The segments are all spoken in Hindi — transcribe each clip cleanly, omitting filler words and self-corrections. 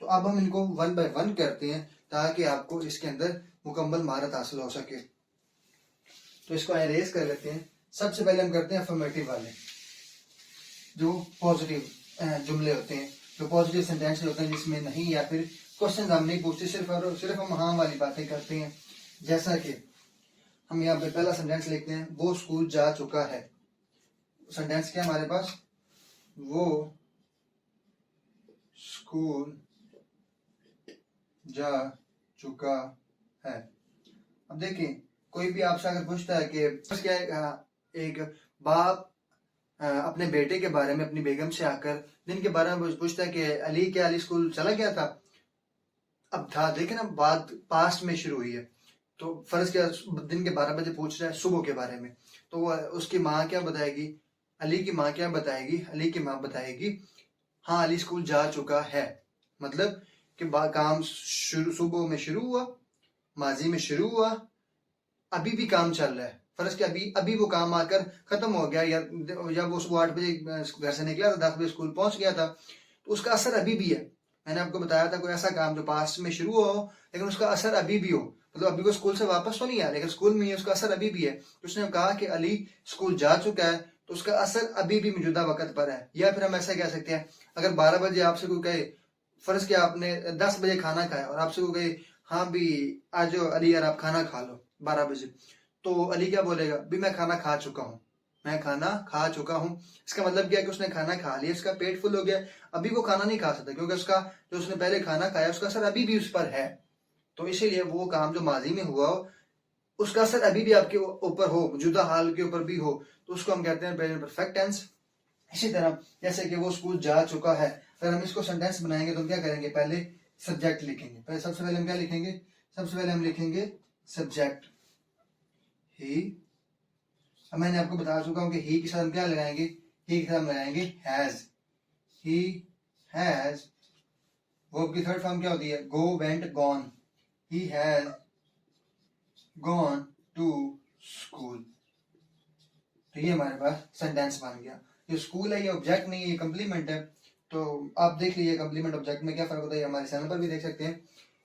तो अब हम इनको 1 बाय 1 करते हैं ताकि आपको इसके अंदर मुकम्मल महारत हासिल हो सके। तो इसको अरेज कर लेते हैं। सबसे पहले हम करते हैं अफर्मेटिव वाले, जो पॉजिटिव जुमले होते हैं, जो पॉजिटिव सेंटेंस होते हैं जिसमें नहीं या फिर क्वेश्चन हम नहीं पूछते, सिर्फ और सिर्फ हम हाँ वाली बातें करते हैं। जैसा कि हम यहाँ पे पहला सेंटेंस लिखते हैं, वो स्कूल जा चुका है। सेंटेंस क्या हमारे पास, वो स्कूल जा चुका है। अब देखिए, कोई भी आपसे अगर पूछता है कि क्या एक बाप अपने बेटे के बारे में अपनी बेगम से आकर दिन के बारे में पूछता है कि अली क्या अली स्कूल चला गया था। अब था देखे ना, बात पास्ट में शुरू हुई है, तो फर्ज क्या दिन के 12 बजे पूछ रहा है सुबह के बारे में, तो उसकी माँ क्या बताएगी, अली की माँ क्या बताएगी, अली की माँ बताएगी हाँ अली स्कूल जा चुका है। मतलब कि काम सुबह में शुरू हुआ, माजी में शुरू हुआ, अभी भी काम चल रहा है। फर्ज के अभी वो काम आकर खत्म हो गया, या वो सुबह 8 बजे घर से निकला था, 10 बजे स्कूल पहुंच गया था, तो उसका असर अभी भी है। मैंने आपको बताया था कोई ऐसा काम जो पास्ट में शुरू हो लेकिन उसका असर अभी भी हो, मतलब अभी वो स्कूल से वापस तो नहीं आया लेकिन स्कूल में उसका असर अभी भी है। तो उसने कहा कि अली स्कूल जा चुका है, तो उसका असर अभी भी मौजूदा वक्त पर है। या फिर हम ऐसा कह सकते हैं, अगर 12 बजे आपसे कोई कहे, फर्ज के आपने 10 बजे खाना खाया और आपसे कोई कहे हाँ भी आज अली यार आप खाना खा लो 12 बजे, तो अली क्या बोलेगा, भी मैं खाना खा चुका हूँ, मैं खाना खा चुका हूँ। इसका मतलब क्या है कि उसने खाना खा लिया, इसका पेट फुल हो गया, अभी वो खाना नहीं खा सकता क्योंकि उसका जो उसने पहले खाना खाया उसका असर अभी भी उस पर है। तो इसीलिए वो काम जो माजी में हुआ हो उसका असर अभी भी आपके ऊपर हो, मौजूदा हाल के ऊपर भी हो, तो उसको हम कहते हैं प्रेजेंट परफेक्ट टेंस। इसी तरह जैसे कि वो स्कूल जा चुका है, अगर हम इसको सेंटेंस बनाएंगे तो हम क्या करेंगे, पहले सब्जेक्ट लिखेंगे। पहले सबसे पहले हम क्या लिखेंगे, सबसे पहले हम लिखेंगे सब्जेक्ट ही। अब मैंने आपको बता चुका हूं कि ही के साथ हम क्या लगाएंगे, ही के साथ हम लगाएंगे हैज। ही हैज, वर्ब की थर्ड फॉर्म क्या होती है, go went gone. He has gone to school. तो ये हमारे पास सेंटेंस बन गया। ये स्कूल है, ये ऑब्जेक्ट नहीं है, ये कंप्लीमेंट है। तो आप देख लीजिए कंप्लीमेंट ऑब्जेक्ट में क्या फर्क होता है, हमारे चैनल पर भी देख सकते हैं।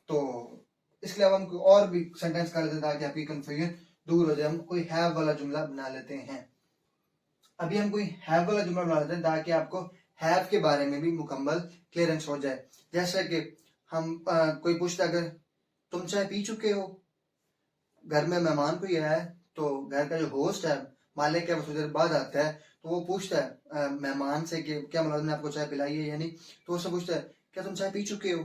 तो इसके अलावा हम और भी सेंटेंस कर लेते हैं ताकि आपकी कंफ्यूजन दूर हो जाए। हम कोई हैव वाला जुमला बना लेते हैं। अभी हम कोई हैव वाला जुमला बना लेते हैं ताकि आपको हैव के बारे में भी मुकम्मल क्लियरेंस हो जाए। जैसे कि हम कोई पूछता अगर तुम चाय पी चुके हो, घर में मेहमान कोई आया है तो घर का जो होस्ट है, मालिक है, वो थोड़ी देर बाद आता है, तो वो पूछता है मेहमान से कि क्या मुलाजिम ने आपको चाय पिलाई है या नहीं, तो उससे पूछता है क्या तुम चाय पी चुके हो,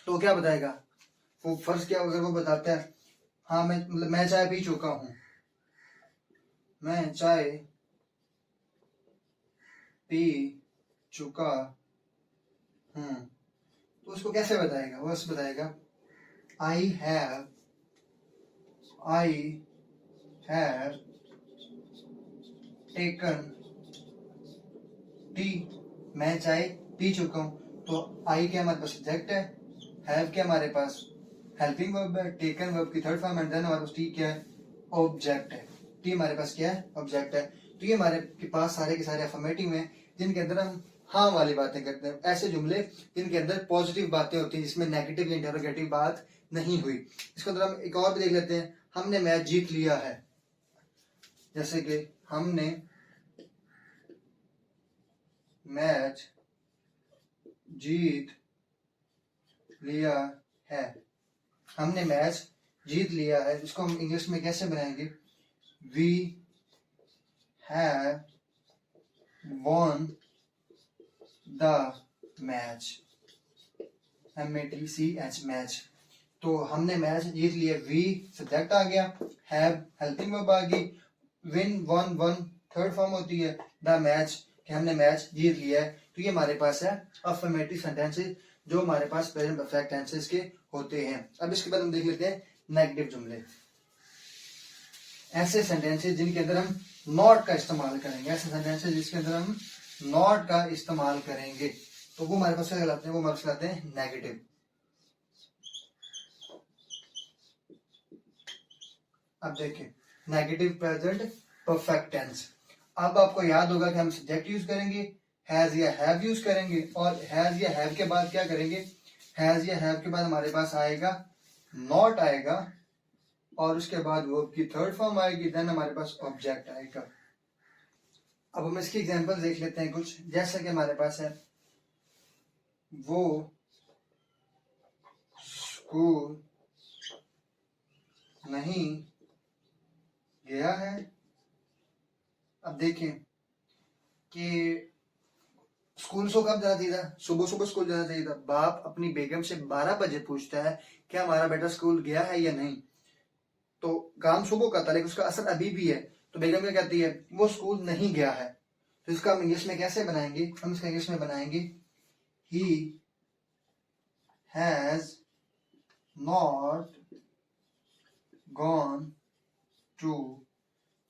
तो क्या बताएगा, वो फर्ज क्या अगर वो बताता है हाँ मैं चाय पी चुका हूँ, मैं चाय पी चुका हूँ, तो उसको कैसे बताएगा, वो उसको बताएगा आई हैव टेकन टी, मैं चाय पी चुका हूँ। तो आई क्या हमारे पास सब्जेक्ट है, हैव क्या हमारे पास हेल्पिंग वर्ब है, टेकन वर्ब की थर्ड फॉर्म, एंड देन हमारे पास टी क्या है, ऑब्जेक्ट है। टी हमारे पास क्या है, ऑब्जेक्ट है। तो ये हमारे के पास सारे के सारे अफर्मेटिव हैं जिनके अंदर हम हाँ वाली बातें करते हैं, ऐसे जुमले जिनके अंदर पॉजिटिव बातें होती हैं जिसमें नेगेटिव या इंटरोगेटिव बात नहीं हुई। इसके अंदर हम एक और भी देख लेते हैं, हमने मैच जीत लिया है। जैसे कि हमने मैच जीत लिया है, हमने मैच जीत लिया है। इसको हम इंग्लिश में कैसे बनाएंगे, we have won the match, MATCH match. तो हमने मैच जीत लिया, वी सब्जेक्ट आ गया, हैव हेल्पिंग वर्ब आ गई, win one one third form होती है, द मैच कि हमने मैच जीत लिया है। तो ये हमारे पास है अफर्मेटिव सेंटेंसेस जो हमारे पास प्रेजेंट परफेक्ट टेंसेस के होते हैं। अब इसके बाद हम देख लेते हैं नेगेटिव जुमले, ऐसे सेंटेंसेस जिनके अंदर हम नॉट का इस्तेमाल करेंगे, ऐसे सेंटेंसेस जिसके अंदर हम नॉट का इस्तेमाल करेंगे, तो वो हमारे पास क्या कहलाते हैं, वो हमारे पास कहलाते हैं नेगेटिव। अब देखिए नेगेटिव प्रेजेंट परफेक्ट टेंस। अब आपको याद होगा कि हम सब्जेक्ट यूज करेंगे, हैज या हैव यूज करेंगे और हैज या हैव के बाद क्या करेंगे, हैज या हैव के बाद हमारे पास आएगा नॉट आएगा और उसके बाद वर्ब की थर्ड फॉर्म आएगी, देन हमारे पास ऑब्जेक्ट आएगा। अब हम इसकी एग्जांपल देख लेते हैं कुछ, जैसा कि हमारे पास है वो स्कूल नहीं गया है। अब देखें कि स्कूल से कब जाना चाहिए था, सुबह सुबह स्कूल जाना चाहिए था। बाप अपनी बेगम से 12 बजे पूछता है क्या हमारा बेटा स्कूल गया है या नहीं, तो काम सुबह का था लेकिन उसका असर अभी भी है, तो बेगम क्या कहती है वो स्कूल नहीं गया है। तो इसका हम इंग्लिश में कैसे बनाएंगे, हम इसका इंग्लिश में बनाएंगे he has not gone to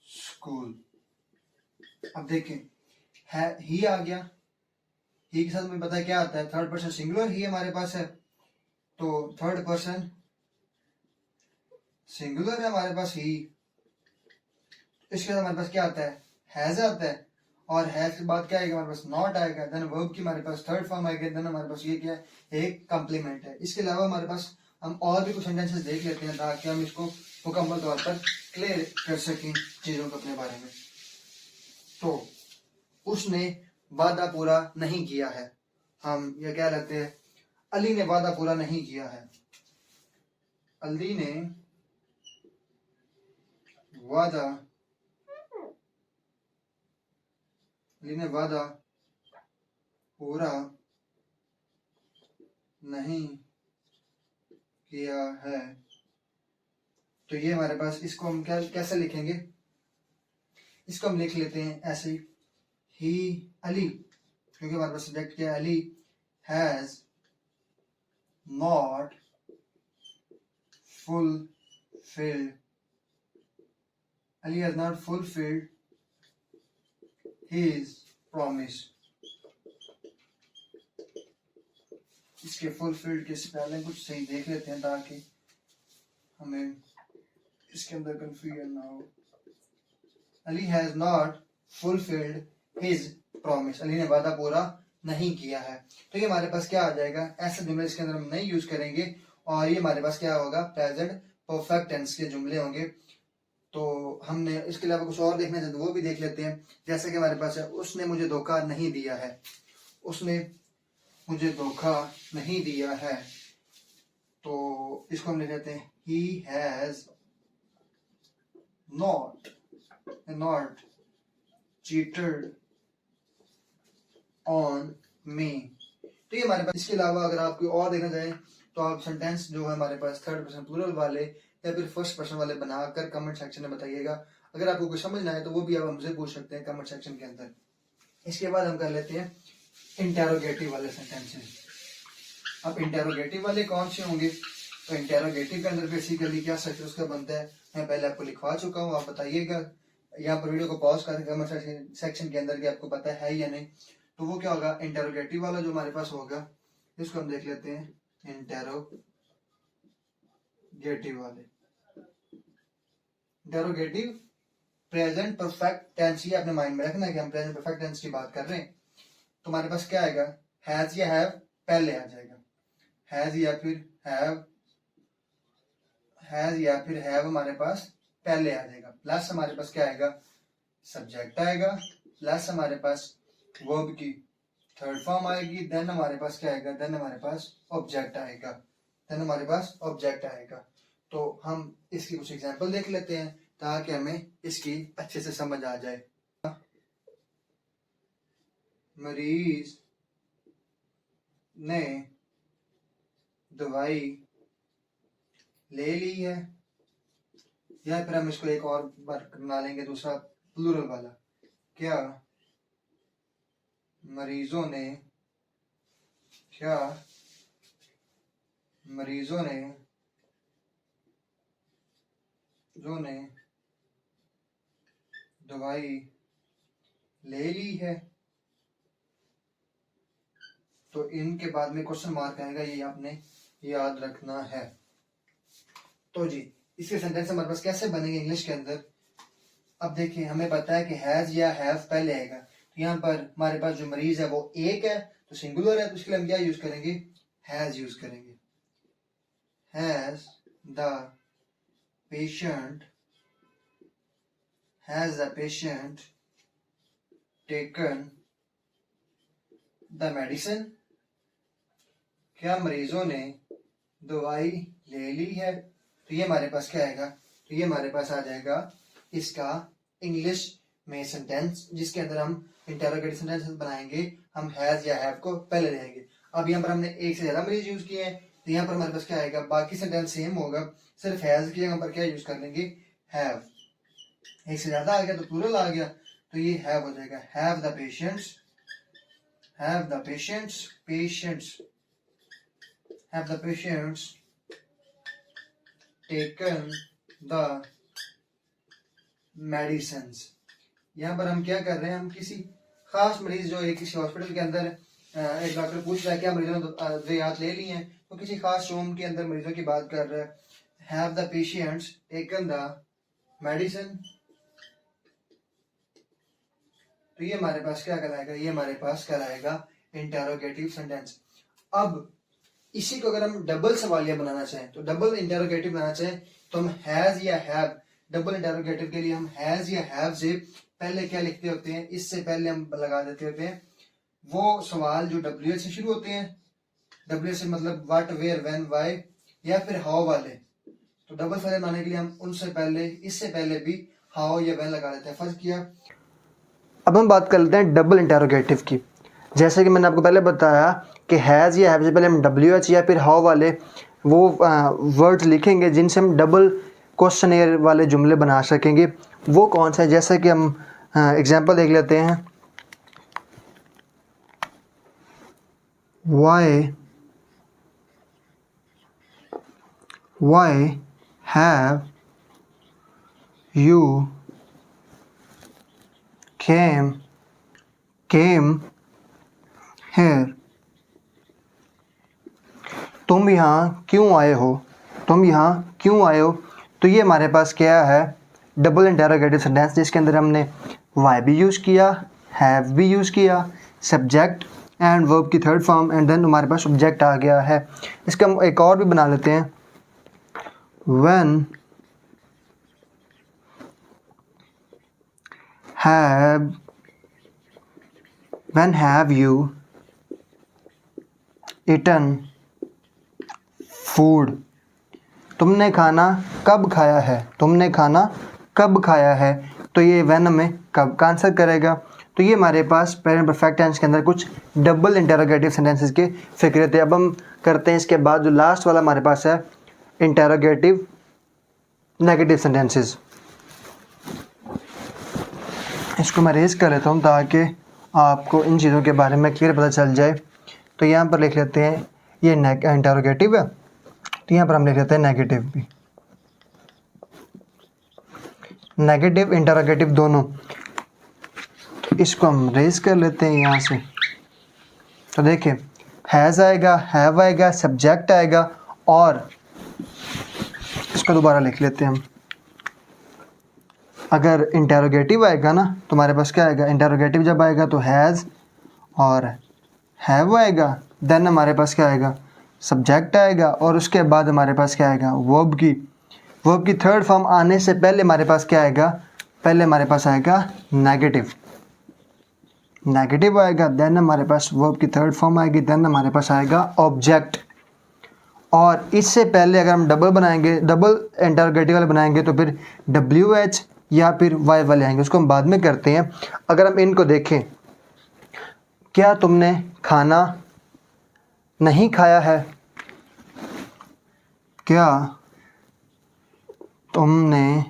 school. अब देखें है ही आ गया, ही के साथ हमें पता है क्या आता है, थर्ड पर्सन सिंगुलर ही हमारे पास है, तो थर्ड पर्सन सिंगुलर है हमारे पास ही। इसके साथ हमारे पास क्या आता है, हैज आता है और हैज के बाद क्या आएगा हमारे पास नॉट आएगा, देन वर्ब की हमारे पास थर्ड फॉर्म आएगा, देन हमारे पास ये क्या है एक कॉम्प्लीमेंट है। इसके अलावा हमारे पास हम और भी कुछ सेंटेंसेस देख लेते हैं ताकि हम इसको मुकम्मल तौर पर क्लियर कर सकें चीजों को अपने बारे में। तो उसने वादा पूरा नहीं किया है, हम ये क्या लगते हैं अली ने वादा पूरा नहीं किया है, अली ने वादा पूरा नहीं किया है। तो ये हमारे पास इसको हम क्या कैसे लिखेंगे, इसको हम लिख लेते हैं ऐसे ही अली, क्योंकि हमारे पास सब्जेक्ट क्या है Ali, has not fulfilled, Ali has not fulfilled his promise. इसके फुलफिल्ड के स्पेलिंग कुछ सही देख लेते हैं ताकि हमें इसके अंदर कंफ्यूजन ना हो। Ali has not fulfilled his promise, Ali ने वादा पूरा नहीं किया है। तो ये हमारे पास क्या आ जाएगा, ऐसे जुमले इसके अंदर हम नहीं यूज करेंगे और ये हमारे पास क्या होगा प्रेजेंट परफेक्ट टेंस के जुमले होंगे। तो हमने इसके अलावा कुछ और देखना चाहते वो भी देख लेते हैं, जैसे कि हमारे पास है उसने मुझे धोखा नहीं दिया है, उसने मुझे धोखा नहीं दिया है, तो इसको हम लिख लेते हैं ही has not cheated on me. तो ये हमारे पास, इसके अलावा अगर आप कोई और देखना चाहें तो आप सेंटेंस जो है हमारे पास थर्ड पर्सन प्लूरल वाले या फिर फर्स्ट पर्सन वाले बनाकर कमेंट सेक्शन में बताइएगा। अगर आपको कुछ समझ ना आए तो वो भी आप हमसे पूछ सकते हैं कमेंट सेक्शन के अंदर। इसके बाद हम कर लेते हैं इंटेरोगेटिव वाले सेंटेंसेस। अब इंटेरोगेटिव वाले कौन से होंगे, तो इंटेरोगेटिव के अंदर बेसिकली क्या स्ट्रक्चर उसका बनता है मैं पहले आपको लिखवा चुका हूँ, आप बताइएगा यहाँ पर वीडियो को पॉज करके कमेंट सेक्शन के अंदर कि आपको पता है या नहीं। तो वो क्या होगा इंटेरोगेटिव वाला जो हमारे पास होगा, इसको हम देख लेते हैं इंटेरोगेटिव वाले। इंटेरोगेटिव प्रेजेंट परफेक्ट टेंस, ये अपने माइंड में रखना है कि हम प्रेजेंट परफेक्ट टेंस की बात कर रहे हैं। तो हमारे पास क्या आएगा, हैज या हैव पहले आ जाएगा, हैज या फिर हैव हमारे पास पहले आ जाएगा, प्लस हमारे पास क्या आएगा सब्जेक्ट आएगा, प्लस हमारे पास वर्ब की थर्ड फॉर्म आएगी, देन हमारे पास क्या आएगा, देन हमारे पास ऑब्जेक्ट आएगा। तो हम इसकी कुछ एग्जांपल देख लेते हैं ताकि हमें इसकी अच्छे से समझ आ जाए। मरीज ने दवाई ले ली है, या फिर हम इसको एक और बार बना लेंगे दूसरा प्लूरल वाला, क्या मरीजों ने दवाई ले ली है। तो इनके बाद में क्वेश्चन मार्क आएगा, ये आपने याद रखना है। तो जी इसके सेंटेंस हमारे पास कैसे बनेंगे इंग्लिश के अंदर। अब देखिए हमें पता है कि हैज या हैव पहले आएगा, यहाँ पर हमारे पास जो मरीज है वो एक है, तो सिंगुलर है, तो इसके लिए हम क्या यूज करेंगे, हैज यूज करेंगे। Has the patient taken the medicine, क्या मरीजों ने दवाई ले ली है। तो ये हमारे पास क्या आएगा, तो ये हमारे पास आ जाएगा इसका इंग्लिश में सेंटेंस, जिसके अंदर हम इंटरोगेटिव सेंटेंस बनाएंगे। हम हैज या हैव को पहले लेंगे। अब यहाँ पर हमने एक से ज्यादा मरीज यूज किए हैं, तो यहाँ पर हमारे पास क्या आएगा, बाकी सेंटेंस सेम होगा, सिर्फ हैज की जगह पर क्या यूज कर लेंगे, हैव। एक से ज्यादा आ गया तो प्लूरल आ गया, तो ये हैव हो जाएगा। Have the patients taken the medicines. यहाँ पर हम क्या कर रहे हैं, हम किसी खास मरीज जो है किसी हॉस्पिटल के अंदर एक डॉक्टर पूछ रहा है क्या मरीजों ने दवाइयात ले ली हैं, तो किसी खास रूम के अंदर मरीजों की बात कर रहा है। Have the patients taken the medicine, तो ये हमारे पास क्या कहलाएगा, ये हमारे पास कहलाएगा इंटरोगेटिव सेंटेंस। अब इसी को अगर हम डबल सवालिया बनाना चाहें, तो डबल इंटरोगेटिव बनाना चाहें, तो हम हैज या हैव, डबल इंटरोगेटिव के लिए हम हैज या हैव से पहले क्या लिखते होते हैं, इससे पहले हम लगा देते होते हैं वो सवाल जो डब्ल्यू से शुरू होते हैं। डब्ल्यू से मतलब व्हाट, वेयर, व्हेन, व्हाई या फिर हाउ वाले। तो डबल सवालिया बनाने के लिए हम उनसे पहले, इससे पहले भी हाउ या व्हेन लगा देते हैं। फर्ज किया। अब हम बात कर लेते हैं डबल इंटरोगेटिव की। जैसे कि मैंने आपको पहले बताया कि हैज़ या हैव से पहले हम डब्ल्यू एच या फिर हाउ वाले वो वर्ड्स लिखेंगे जिनसे हम डबल क्वेश्चन वाले जुमले बना सकेंगे। वो कौन सा है, जैसे कि हम एग्जांपल देख लेते हैं। Why have you came here? तुम यहाँ क्यों आए हो, तो ये हमारे पास क्या है, डबल इंटरोगेटिव सेंटेंस, जिसके अंदर हमने वाई भी यूज़ किया, हैव भी यूज़ किया, सब्जेक्ट एंड वर्ब की थर्ड फॉर्म, एंड देन हमारे पास ऑब्जेक्ट आ गया है। इसका हम एक और भी बना लेते हैं। When have you eaten food? तुमने खाना कब खाया है, तो ये when हमें कब का आंसर करेगा। तो ये हमारे पास प्रेजेंट परफेक्ट टेंस के अंदर कुछ डबल इंटरोगेटिव सेंटेंसेस के फिक्रे थे। अब हम करते हैं इसके बाद जो लास्ट वाला हमारे पास है, इंटरोगेटिव नेगेटिव सेंटेंसेस। इसको मैं रेज कर लेता हूँ ताकि आपको इन चीज़ों के बारे में क्लियर पता चल जाए। तो यहाँ पर लिख लेते हैं, ये इंटरोगेटिव है, तो यहाँ पर हम लिख लेते हैं नेगेटिव भी, नेगेटिव इंटरोगेटिव दोनों। तो इसको हम रेज कर लेते हैं यहाँ से। तो देखिए, हैज़ आएगा, हैव आएगा, सब्जेक्ट आएगा, और इसको दोबारा लिख लेते हैं हम। अगर इंटरोगेटिव आएगा ना, तो हमारे पास क्या आएगा, इंटरोगेटिव जब आएगा तो हैज़ और हैव आएगा, देन हमारे पास क्या आएगा, सब्जेक्ट आएगा, और उसके बाद हमारे पास क्या आएगा, वर्ब की थर्ड फॉर्म आने से पहले हमारे पास क्या आएगा, पहले हमारे पास आएगा नेगेटिव आएगा, देन हमारे पास वर्ब की थर्ड फॉर्म आएगी, देन हमारे पास आएगा ऑब्जेक्ट। और इससे पहले अगर हम डबल बनाएंगे, डबल इंटरोगेटिव वाले बनाएंगे, तो फिर डब्ल्यू एच या फिर वाई वाले आएंगे, उसको हम बाद में करते हैं। अगर हम इनको देखें, क्या तुमने खाना नहीं खाया है, क्या तुमने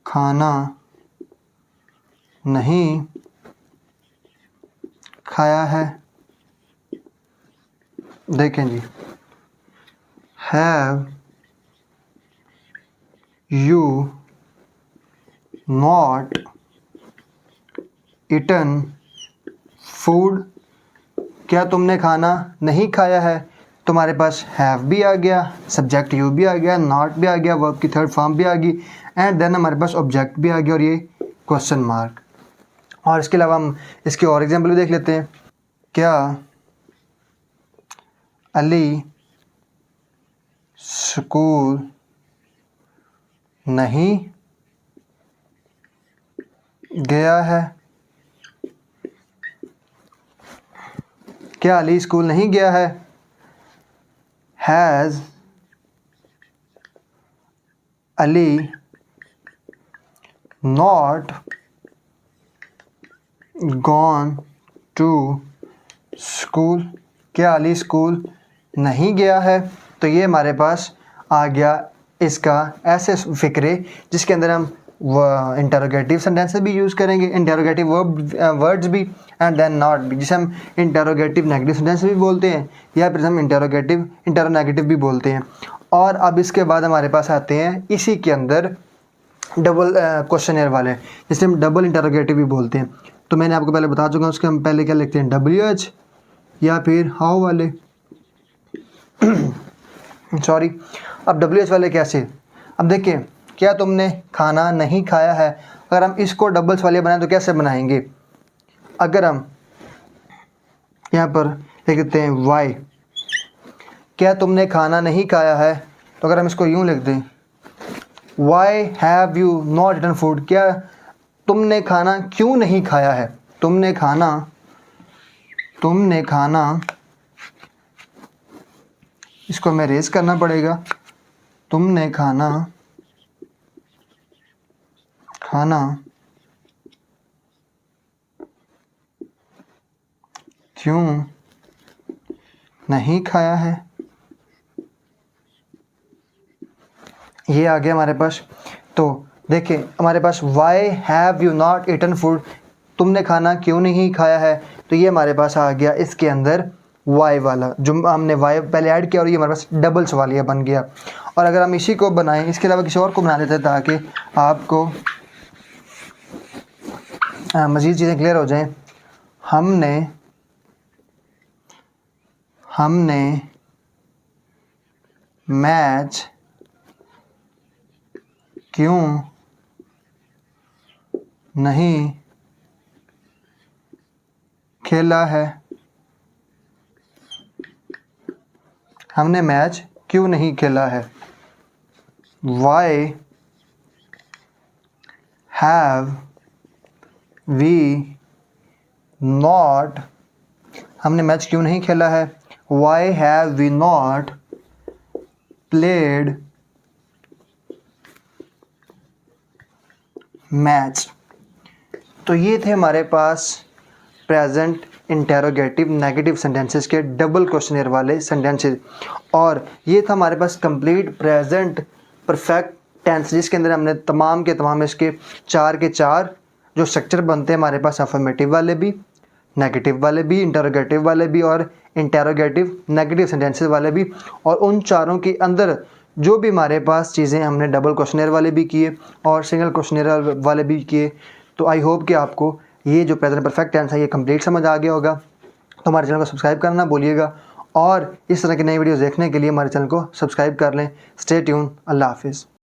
खाना नहीं खाया है। देखें जी, have you not eaten food, क्या तुमने खाना नहीं खाया है, तुम्हारे पास हैव भी आ गया, सब्जेक्ट यू भी आ गया, नॉट भी आ गया, वर्ब की थर्ड फॉर्म भी आ गई, एंड देन हमारे पास ऑब्जेक्ट भी आ गया, और ये क्वेश्चन मार्क। और इसके अलावा हम इसके और एग्जाम्पल भी देख लेते हैं। क्या अली स्कूल नहीं गया है? क्या अली स्कूल नहीं गया है? Has Ali not gone to school? क्या अली स्कूल नहीं गया है? तो ये हमारे पास आ गया इसका ऐसे फ़िक्रे जिसके अंदर हम इंटरोगेटिव सेंटेंसेस भी यूज़ करेंगे, इंटरोगेटिव वर्ड्स भी, एंड देन नॉट भी, जिसे हम इंटरोगेटिव नेगेटिव सेंटेंस भी बोलते हैं या फिर हम इंटरोनेगेटिव भी बोलते हैं। और अब इसके बाद हमारे पास आते हैं इसी के अंदर डबल क्वेश्चनर वाले, जिसे हम डबल इंटरोगेटिव भी बोलते हैं। तो मैंने आपको पहले बता चुका हूँ, उसके हम पहले क्या लिखते हैं, WH या फिर हाउ वाले सॉरी। अब WH वाले कैसे? अब देखिए, क्या तुमने खाना नहीं खाया है? अगर हम इसको डबल्स वाले बनाएं तो कैसे बनाएंगे? अगर हम यहाँ पर लिखते हैं वाई, क्या तुमने खाना नहीं खाया है, तो अगर हम इसको यूँ लिख दें, why have you not eaten food, क्या तुमने खाना क्यों नहीं खाया है? तुमने खाना, इसको हमें रेज करना पड़ेगा, तुमने खाना क्यों नहीं खाया है? ये आ गया हमारे पास। तो देखिए हमारे पास why have you not eaten food, तुमने खाना क्यों नहीं खाया है, तो ये हमारे पास आ गया इसके अंदर वाई वाला, जो हमने वाई पहले ऐड किया और ये हमारे पास डबल्स वाली बन गया। और अगर हम इसी को बनाएं, इसके अलावा किसी और को बना लेते हैं ताकि आपको मज़ीद चीज़ें क्लियर हो जाएं। हमने मैच क्यों नहीं खेला है? हमने मैच क्यों नहीं खेला है? Why have we not, हमने मैच क्यों नहीं खेला है? Why have we not played match? तो ये थे हमारे पास प्रेजेंट, इंटेरोगेटिव, नेगेटिव सेंटेंसेस के डबल क्वेश्चनर वाले सेंटेंसेस। और ये था हमारे पास कंप्लीट प्रेजेंट परफेक्ट टेंस, जिसके अंदर हमने तमाम के तमाम इसके 4 के 4 जो स्ट्रक्चर बनते हैं हमारे पास, अफर्मेटिव वाले भी, नेगेटिव वाले भी, इंटेरोगेटिव वाले भी और इंटेरोगेटिव नेगेटिव सेंटेंसेस वाले भी। और उन चारों के अंदर जो भी हमारे पास चीज़ें हमने डबल क्वेश्चनर वाले भी किए और सिंगल क्वेश्चनर वाले भी किए। तो आई होप कि आपको ये जो प्रेजेंट परफेक्ट टेंस है ये कंप्लीट समझ आ गया होगा। तो हमारे चैनल को सब्सक्राइब करना ना भूलिएगा और इस तरह की नई वीडियोस देखने के लिए हमारे चैनल को सब्सक्राइब कर लें। Stay tune. अल्लाह हाफिज़।